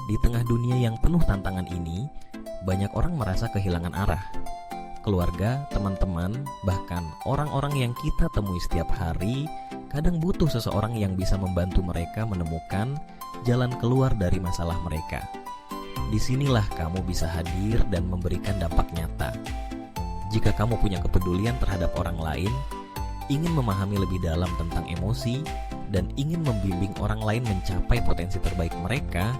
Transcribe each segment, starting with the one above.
Di tengah dunia yang penuh tantangan ini, banyak orang merasa kehilangan arah. Keluarga, teman-teman, bahkan orang-orang yang kita temui setiap hari kadang butuh seseorang yang bisa membantu mereka menemukan jalan keluar dari masalah mereka. Disinilah kamu bisa hadir dan memberikan dampak nyata. Jika kamu punya kepedulian terhadap orang lain, ingin memahami lebih dalam tentang emosi, dan ingin membimbing orang lain mencapai potensi terbaik mereka,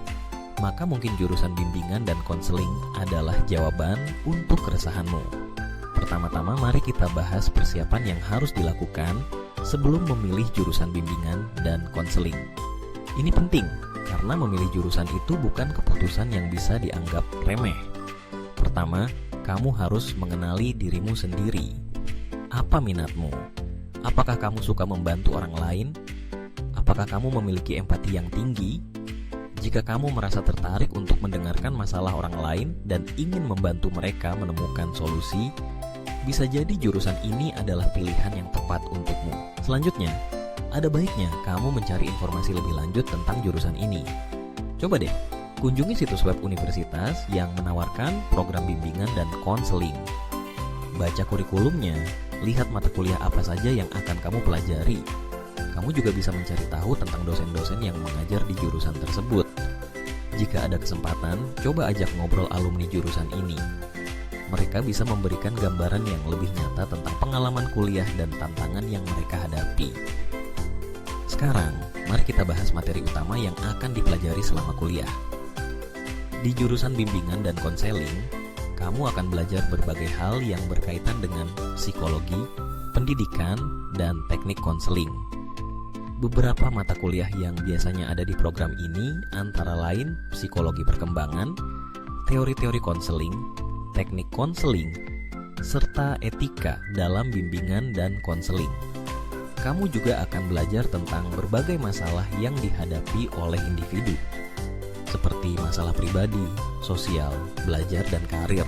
maka mungkin jurusan bimbingan dan konseling adalah jawaban untuk keresahanmu. Pertama-tama mari kita bahas persiapan yang harus dilakukan sebelum memilih jurusan bimbingan dan konseling. Ini penting, karena memilih jurusan itu bukan keputusan yang bisa dianggap remeh. Pertama, kamu harus mengenali dirimu sendiri. Apa minatmu? Apakah kamu suka membantu orang lain? Apakah kamu memiliki empati yang tinggi? Jika kamu merasa tertarik untuk mendengarkan masalah orang lain dan ingin membantu mereka menemukan solusi, bisa jadi jurusan ini adalah pilihan yang tepat untukmu. Selanjutnya, ada baiknya kamu mencari informasi lebih lanjut tentang jurusan ini. Coba deh, kunjungi situs web universitas yang menawarkan program bimbingan dan konseling. Baca kurikulumnya, lihat mata kuliah apa saja yang akan kamu pelajari. Kamu juga bisa mencari tahu tentang dosen-dosen yang mengajar di jurusan tersebut. Jika ada kesempatan, coba ajak ngobrol alumni jurusan ini. Mereka bisa memberikan gambaran yang lebih nyata tentang pengalaman kuliah dan tantangan yang mereka hadapi. Sekarang, mari kita bahas materi utama yang akan dipelajari selama kuliah. Di jurusan bimbingan dan konseling, kamu akan belajar berbagai hal yang berkaitan dengan psikologi, pendidikan, dan teknik konseling. Beberapa mata kuliah yang biasanya ada di program ini antara lain psikologi perkembangan, teori-teori konseling, teknik konseling, serta etika dalam bimbingan dan konseling. Kamu juga akan belajar tentang berbagai masalah yang dihadapi oleh individu, seperti masalah pribadi, sosial, belajar, dan karir.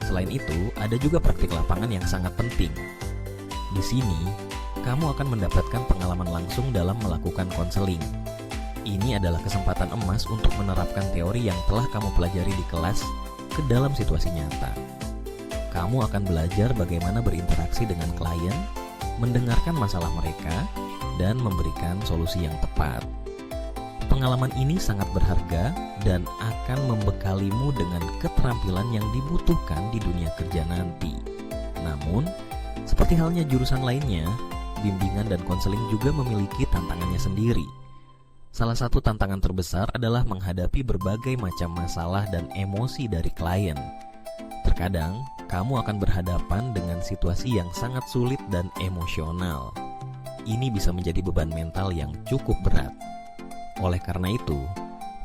Selain itu, ada juga praktik lapangan yang sangat penting. Di sini, kamu akan mendapatkan pengalaman langsung dalam melakukan konseling. Ini adalah kesempatan emas untuk menerapkan teori yang telah kamu pelajari di kelas ke dalam situasi nyata. Kamu akan belajar bagaimana berinteraksi dengan klien, mendengarkan masalah mereka, dan memberikan solusi yang tepat. Pengalaman ini sangat berharga dan akan membekalimu dengan keterampilan yang dibutuhkan di dunia kerja nanti. Namun, seperti halnya jurusan lainnya, bimbingan dan konseling juga memiliki tantangannya sendiri. Salah satu tantangan terbesar adalah menghadapi berbagai macam masalah dan emosi dari klien. Terkadang, kamu akan berhadapan dengan situasi yang sangat sulit dan emosional. Ini bisa menjadi beban mental yang cukup berat. Oleh karena itu,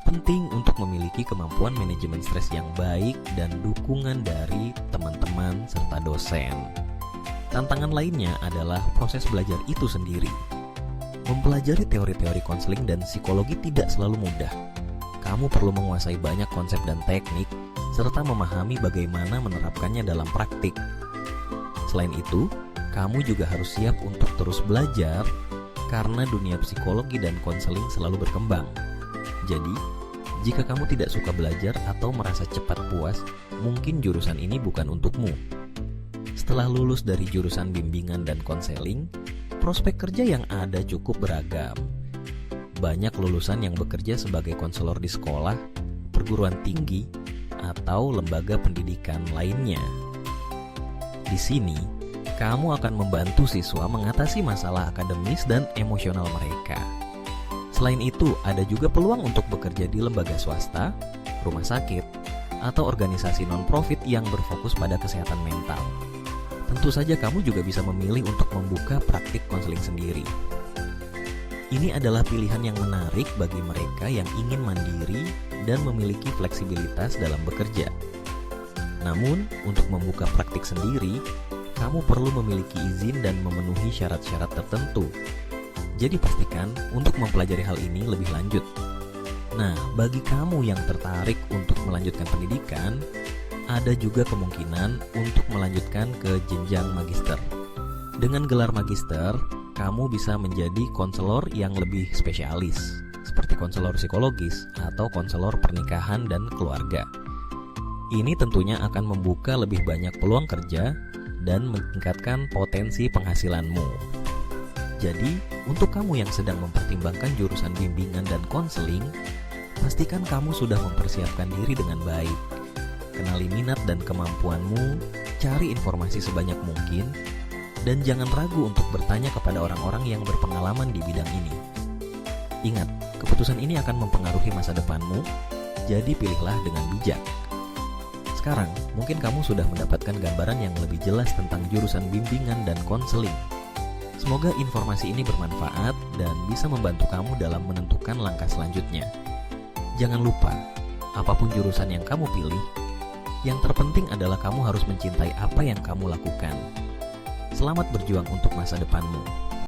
penting untuk memiliki kemampuan manajemen stres yang baik dan dukungan dari teman-teman serta dosen. Tantangan lainnya adalah proses belajar itu sendiri. Mempelajari teori-teori konseling dan psikologi tidak selalu mudah. Kamu perlu menguasai banyak konsep dan teknik, serta memahami bagaimana menerapkannya dalam praktik. Selain itu, kamu juga harus siap untuk terus belajar, karena dunia psikologi dan konseling selalu berkembang. Jadi, jika kamu tidak suka belajar atau merasa cepat puas, mungkin jurusan ini bukan untukmu. Setelah lulus dari jurusan bimbingan dan konseling, prospek kerja yang ada cukup beragam. Banyak lulusan yang bekerja sebagai konselor di sekolah, perguruan tinggi, atau lembaga pendidikan lainnya. Di sini, kamu akan membantu siswa mengatasi masalah akademis dan emosional mereka. Selain itu, ada juga peluang untuk bekerja di lembaga swasta, rumah sakit, atau organisasi non-profit yang berfokus pada kesehatan mental. Tentu saja kamu juga bisa memilih untuk membuka praktik konseling sendiri. Ini adalah pilihan yang menarik bagi mereka yang ingin mandiri dan memiliki fleksibilitas dalam bekerja. Namun, untuk membuka praktik sendiri, kamu perlu memiliki izin dan memenuhi syarat-syarat tertentu. Jadi pastikan untuk mempelajari hal ini lebih lanjut. Nah, bagi kamu yang tertarik untuk melanjutkan pendidikan, ada juga kemungkinan untuk melanjutkan ke jenjang magister. Dengan gelar magister, kamu bisa menjadi konselor yang lebih spesialis, seperti konselor psikologis atau konselor pernikahan dan keluarga. Ini tentunya akan membuka lebih banyak peluang kerja dan meningkatkan potensi penghasilanmu. Jadi, untuk kamu yang sedang mempertimbangkan jurusan bimbingan dan konseling, pastikan kamu sudah mempersiapkan diri dengan baik. Kenali minat dan kemampuanmu, cari informasi sebanyak mungkin, dan jangan ragu untuk bertanya kepada orang-orang yang berpengalaman di bidang ini. Ingat, keputusan ini akan mempengaruhi masa depanmu, jadi pilihlah dengan bijak. Sekarang, mungkin kamu sudah mendapatkan gambaran yang lebih jelas tentang jurusan bimbingan dan konseling. Semoga informasi ini bermanfaat dan bisa membantu kamu dalam menentukan langkah selanjutnya. Jangan lupa, apapun jurusan yang kamu pilih, yang terpenting adalah kamu harus mencintai apa yang kamu lakukan. Selamat berjuang untuk masa depanmu.